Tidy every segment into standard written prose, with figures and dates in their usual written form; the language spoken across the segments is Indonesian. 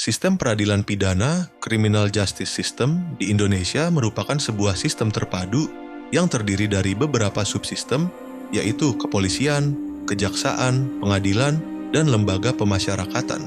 Sistem peradilan pidana (criminal justice system) di Indonesia merupakan sebuah sistem terpadu yang terdiri dari beberapa subsistem, yaitu kepolisian, kejaksaan, pengadilan, dan lembaga pemasyarakatan.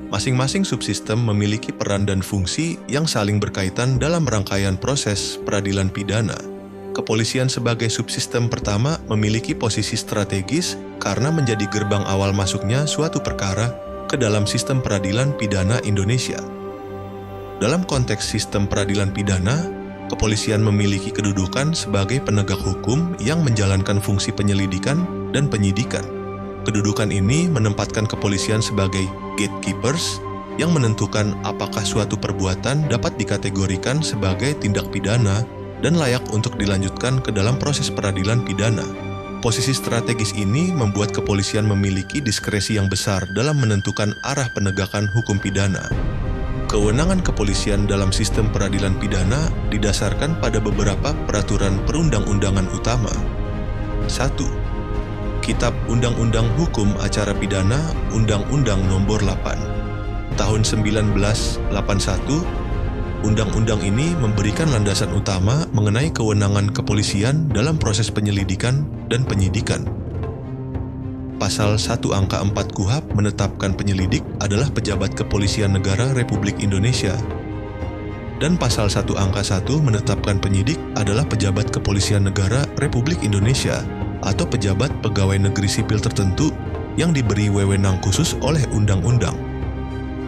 Masing-masing subsistem memiliki peran dan fungsi yang saling berkaitan dalam rangkaian proses peradilan pidana. Kepolisian sebagai subsistem pertama memiliki posisi strategis karena menjadi gerbang awal masuknya suatu perkara ke dalam sistem peradilan pidana Indonesia. Dalam konteks sistem peradilan pidana, kepolisian memiliki kedudukan sebagai penegak hukum yang menjalankan fungsi penyelidikan dan penyidikan. Kedudukan ini menempatkan kepolisian sebagai gatekeepers yang menentukan apakah suatu perbuatan dapat dikategorikan sebagai tindak pidana dan layak untuk dilanjutkan ke dalam proses peradilan pidana. Posisi strategis ini membuat kepolisian memiliki diskresi yang besar dalam menentukan arah penegakan hukum pidana. Kewenangan kepolisian dalam sistem peradilan pidana didasarkan pada beberapa peraturan perundang-undangan utama. 1. Kitab Undang-Undang Hukum Acara Pidana Undang-Undang Nomor 8 Tahun 1981. Undang-undang ini memberikan landasan utama mengenai kewenangan kepolisian dalam proses penyelidikan dan penyidikan. Pasal 1 angka 4 KUHP menetapkan penyelidik adalah pejabat kepolisian negara Republik Indonesia. Dan pasal 1 angka 1 menetapkan penyidik adalah pejabat kepolisian negara Republik Indonesia atau pejabat pegawai negeri sipil tertentu yang diberi wewenang khusus oleh undang-undang.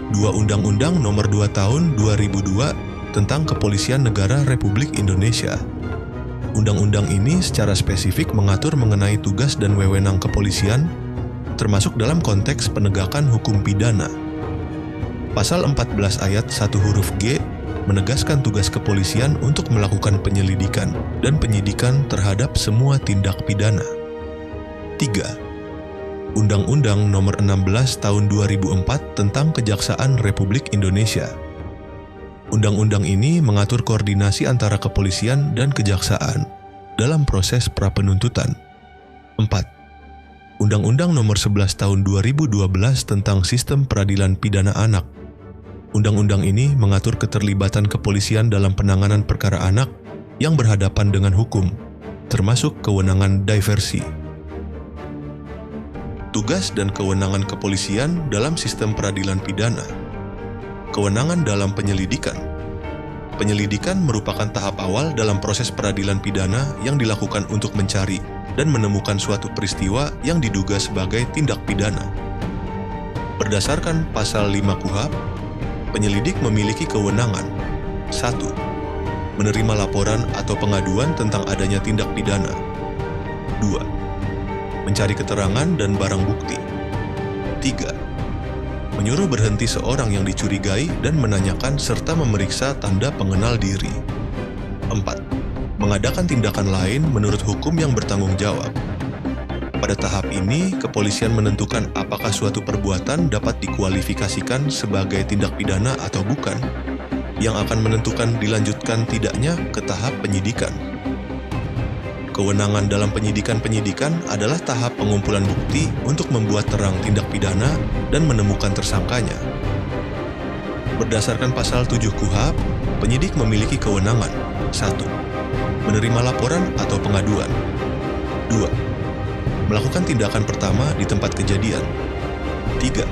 2 Undang-Undang Nomor 2 Tahun 2002 tentang Kepolisian Negara Republik Indonesia. Undang-undang ini secara spesifik mengatur mengenai tugas dan wewenang kepolisian, termasuk dalam konteks penegakan hukum pidana. Pasal 14 ayat 1 huruf G menegaskan tugas kepolisian untuk melakukan penyelidikan dan penyidikan terhadap semua tindak pidana. 3. Undang-Undang Nomor 16 Tahun 2004 tentang Kejaksaan Republik Indonesia. Undang-undang ini mengatur koordinasi antara kepolisian dan kejaksaan dalam proses prapenuntutan. 4. Undang-Undang Nomor 11 Tahun 2012 tentang Sistem Peradilan Pidana Anak. Undang-undang ini mengatur keterlibatan kepolisian dalam penanganan perkara anak yang berhadapan dengan hukum, termasuk kewenangan diversi. Tugas dan kewenangan kepolisian dalam sistem peradilan pidana. Kewenangan dalam penyelidikan. Penyelidikan merupakan tahap awal dalam proses peradilan pidana yang dilakukan untuk mencari dan menemukan suatu peristiwa yang diduga sebagai tindak pidana. Berdasarkan pasal 5 KUHP, penyelidik memiliki kewenangan 1. Menerima laporan atau pengaduan tentang adanya tindak pidana. 2. Mencari keterangan dan barang bukti. 3. Menyuruh berhenti seorang yang dicurigai dan menanyakan serta memeriksa tanda pengenal diri. 4. Mengadakan tindakan lain menurut hukum yang bertanggung jawab. Pada tahap ini, kepolisian menentukan apakah suatu perbuatan dapat dikualifikasikan sebagai tindak pidana atau bukan, yang akan menentukan dilanjutkan tidaknya ke tahap penyidikan. Kewenangan dalam penyidikan adalah tahap pengumpulan bukti untuk membuat terang tindak pidana dan menemukan tersangkanya. Berdasarkan pasal 7 KUHP, penyidik memiliki kewenangan 1. Menerima laporan atau pengaduan. 2. Melakukan tindakan pertama di tempat kejadian. 3.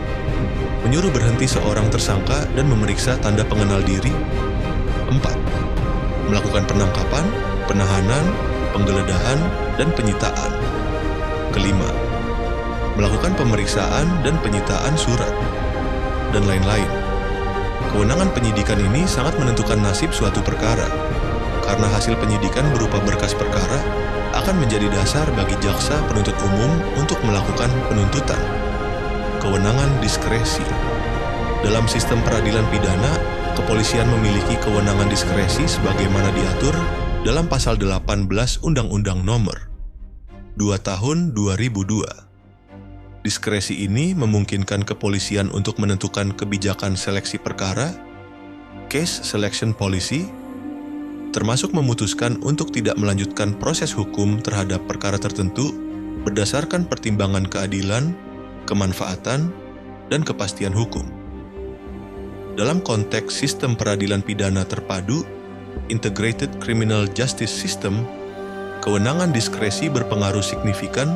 Menyuruh berhenti seorang tersangka dan memeriksa tanda pengenal diri. 4. Melakukan penangkapan, penahanan, penggeledahan, dan penyitaan. Kelima, melakukan pemeriksaan dan penyitaan surat, dan lain-lain. Kewenangan penyidikan ini sangat menentukan nasib suatu perkara, karena hasil penyidikan berupa berkas perkara akan menjadi dasar bagi jaksa penuntut umum untuk melakukan penuntutan. Kewenangan diskresi. Dalam sistem peradilan pidana, kepolisian memiliki kewenangan diskresi sebagaimana diatur dalam pasal 18 Undang-Undang Nomor 2 Tahun 2002. Diskresi ini memungkinkan kepolisian untuk menentukan kebijakan seleksi perkara, case selection policy, termasuk memutuskan untuk tidak melanjutkan proses hukum terhadap perkara tertentu berdasarkan pertimbangan keadilan, kemanfaatan, dan kepastian hukum. dalam konteks sistem peradilan pidana terpadu, Integrated Criminal Justice System, kewenangan diskresi berpengaruh signifikan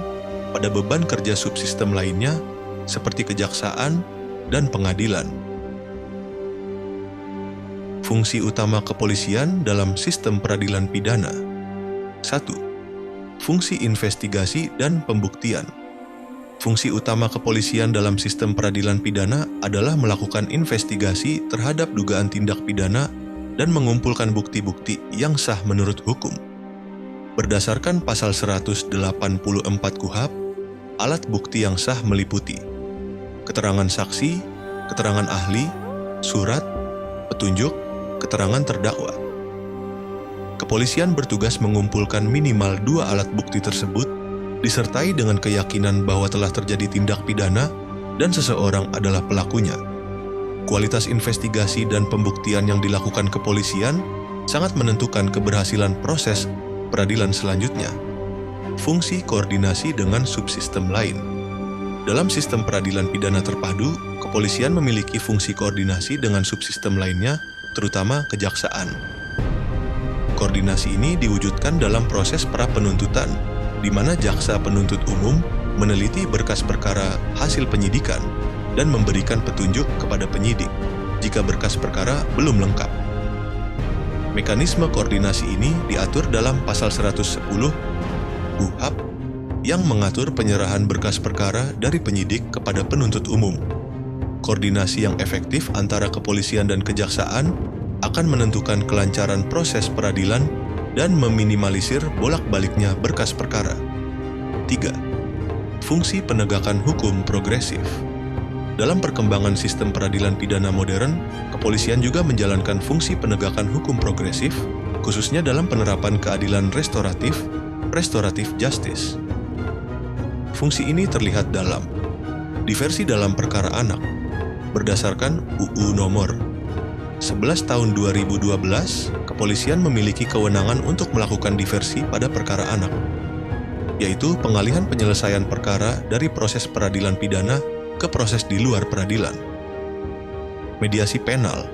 pada beban kerja subsistem lainnya seperti kejaksaan dan pengadilan. Fungsi utama kepolisian dalam sistem peradilan pidana. 1. Fungsi investigasi dan pembuktian. Fungsi utama kepolisian dalam sistem peradilan pidana adalah melakukan investigasi terhadap dugaan tindak pidana dan mengumpulkan bukti-bukti yang sah menurut hukum. Berdasarkan pasal 184 KUHP, alat bukti yang sah meliputi keterangan saksi, keterangan ahli, surat, petunjuk, keterangan terdakwa. Kepolisian bertugas mengumpulkan minimal 2 alat bukti tersebut, disertai dengan keyakinan bahwa telah terjadi tindak pidana dan seseorang adalah pelakunya. Kualitas investigasi dan pembuktian yang dilakukan kepolisian sangat menentukan keberhasilan proses peradilan selanjutnya. Fungsi koordinasi dengan subsistem lain. Dalam sistem peradilan pidana terpadu, kepolisian memiliki fungsi koordinasi dengan subsistem lainnya, terutama kejaksaan. Koordinasi ini diwujudkan dalam proses pra-penuntutan, di mana jaksa penuntut umum meneliti berkas perkara hasil penyidikan dan memberikan petunjuk kepada penyidik jika berkas perkara belum lengkap. Mekanisme koordinasi ini diatur dalam pasal 110 KUHP yang mengatur penyerahan berkas perkara dari penyidik kepada penuntut umum. Koordinasi yang efektif antara kepolisian dan kejaksaan akan menentukan kelancaran proses peradilan dan meminimalisir bolak-baliknya berkas perkara. 3. Fungsi penegakan hukum progresif. Dalam perkembangan sistem peradilan pidana modern, kepolisian juga menjalankan fungsi penegakan hukum progresif, khususnya dalam penerapan keadilan restoratif justice. Fungsi ini terlihat dalam diversi dalam perkara anak, berdasarkan UU Nomor 11 Tahun 2012, kepolisian memiliki kewenangan untuk melakukan diversi pada perkara anak, yaitu pengalihan penyelesaian perkara dari proses peradilan pidana ke proses di luar peradilan. Mediasi penal.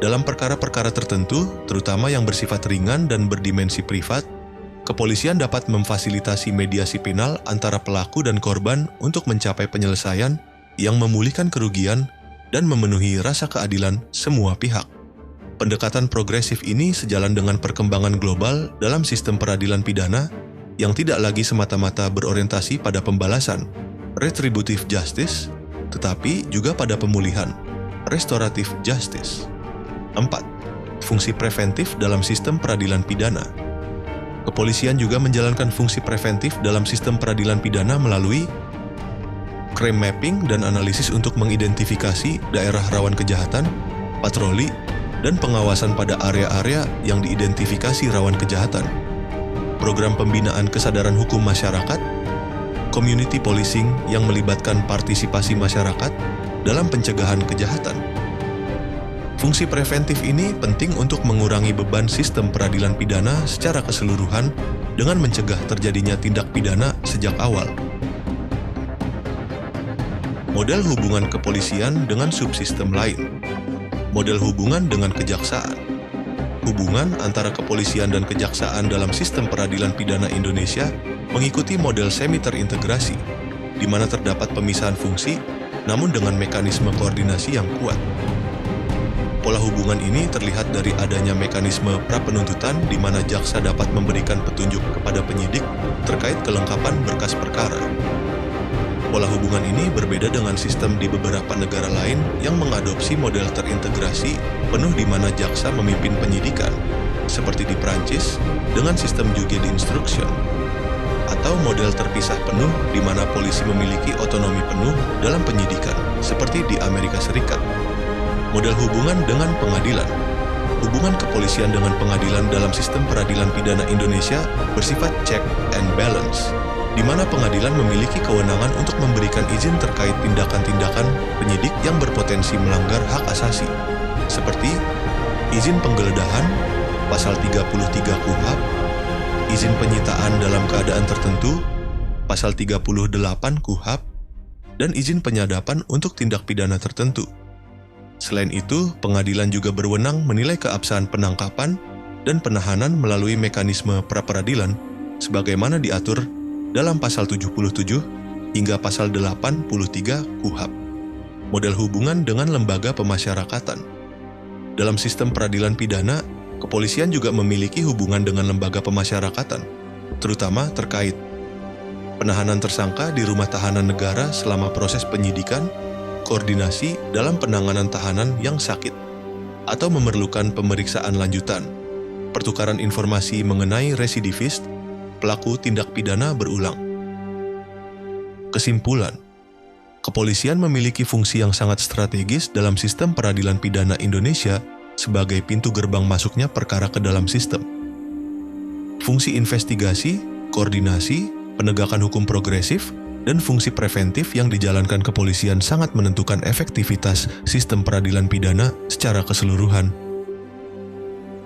Dalam perkara-perkara tertentu, terutama yang bersifat ringan dan berdimensi privat, kepolisian dapat memfasilitasi mediasi penal antara pelaku dan korban untuk mencapai penyelesaian yang memulihkan kerugian dan memenuhi rasa keadilan semua pihak. Pendekatan progresif ini sejalan dengan perkembangan global dalam sistem peradilan pidana yang tidak lagi semata-mata berorientasi pada pembalasan, retributive justice, tetapi juga pada pemulihan, restoratif justice. 4. Fungsi preventif dalam sistem peradilan pidana. Kepolisian juga menjalankan fungsi preventif dalam sistem peradilan pidana melalui crime mapping dan analisis untuk mengidentifikasi daerah rawan kejahatan, patroli, dan pengawasan pada area-area yang diidentifikasi rawan kejahatan. Program pembinaan kesadaran hukum masyarakat, community policing yang melibatkan partisipasi masyarakat dalam pencegahan kejahatan. Fungsi preventif ini penting untuk mengurangi beban sistem peradilan pidana secara keseluruhan dengan mencegah terjadinya tindak pidana sejak awal. Model hubungan kepolisian dengan subsistem lain. Model hubungan dengan kejaksaan. Hubungan antara kepolisian dan kejaksaan dalam sistem peradilan pidana Indonesia mengikuti model semi terintegrasi, di mana terdapat pemisahan fungsi, namun dengan mekanisme koordinasi yang kuat. Pola hubungan ini terlihat dari adanya mekanisme pra-penuntutan di mana jaksa dapat memberikan petunjuk kepada penyidik terkait kelengkapan berkas perkara. Pola hubungan ini berbeda dengan sistem di beberapa negara lain yang mengadopsi model terintegrasi penuh di mana jaksa memimpin penyidikan, seperti di Prancis dengan sistem juge d'instruction, atau model terpisah penuh di mana polisi memiliki otonomi penuh dalam penyidikan, seperti di Amerika Serikat. Model hubungan dengan pengadilan. Hubungan kepolisian dengan pengadilan dalam sistem peradilan pidana Indonesia bersifat check and balance, di mana pengadilan memiliki kewenangan untuk memberikan izin terkait tindakan-tindakan penyidik yang berpotensi melanggar hak asasi, seperti izin penggeledahan, pasal 33 KUHP, izin penyitaan dalam keadaan tertentu, pasal 38 KUHP, dan izin penyadapan untuk tindak pidana tertentu. Selain itu, pengadilan juga berwenang menilai keabsahan penangkapan dan penahanan melalui mekanisme pra-peradilan sebagaimana diatur dalam pasal 77 hingga pasal 83 KUHP. Model hubungan dengan lembaga pemasyarakatan. Dalam sistem peradilan pidana, kepolisian juga memiliki hubungan dengan lembaga pemasyarakatan, terutama terkait penahanan tersangka di rumah tahanan negara selama proses penyidikan, koordinasi dalam penanganan tahanan yang sakit, atau memerlukan pemeriksaan lanjutan, pertukaran informasi mengenai residivis, pelaku tindak pidana berulang. Kesimpulan, kepolisian memiliki fungsi yang sangat strategis dalam sistem peradilan pidana Indonesia sebagai pintu gerbang masuknya perkara ke dalam sistem. Fungsi investigasi, koordinasi, penegakan hukum progresif, dan fungsi preventif yang dijalankan kepolisian sangat menentukan efektivitas sistem peradilan pidana secara keseluruhan.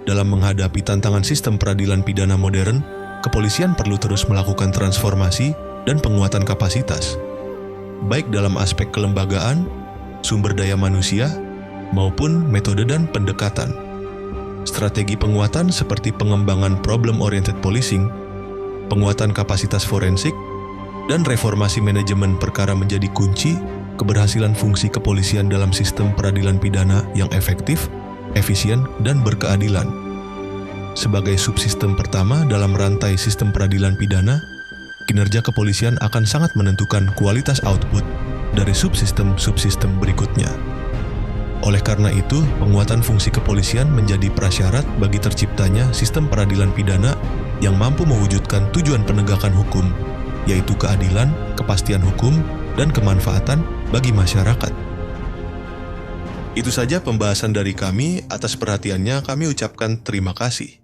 Dalam menghadapi tantangan sistem peradilan pidana modern, kepolisian perlu terus melakukan transformasi dan penguatan kapasitas, baik dalam aspek kelembagaan, sumber daya manusia, maupun metode dan pendekatan. Strategi penguatan seperti pengembangan problem-oriented policing, penguatan kapasitas forensik, dan reformasi manajemen perkara menjadi kunci keberhasilan fungsi kepolisian dalam sistem peradilan pidana yang efektif, efisien, dan berkeadilan. Sebagai subsistem pertama dalam rantai sistem peradilan pidana, kinerja kepolisian akan sangat menentukan kualitas output dari subsistem-subsistem berikutnya. Oleh karena itu, penguatan fungsi kepolisian menjadi prasyarat bagi terciptanya sistem peradilan pidana yang mampu mewujudkan tujuan penegakan hukum, yaitu keadilan, kepastian hukum, dan kemanfaatan bagi masyarakat. Itu saja pembahasan dari kami. Atas perhatiannya kami ucapkan terima kasih.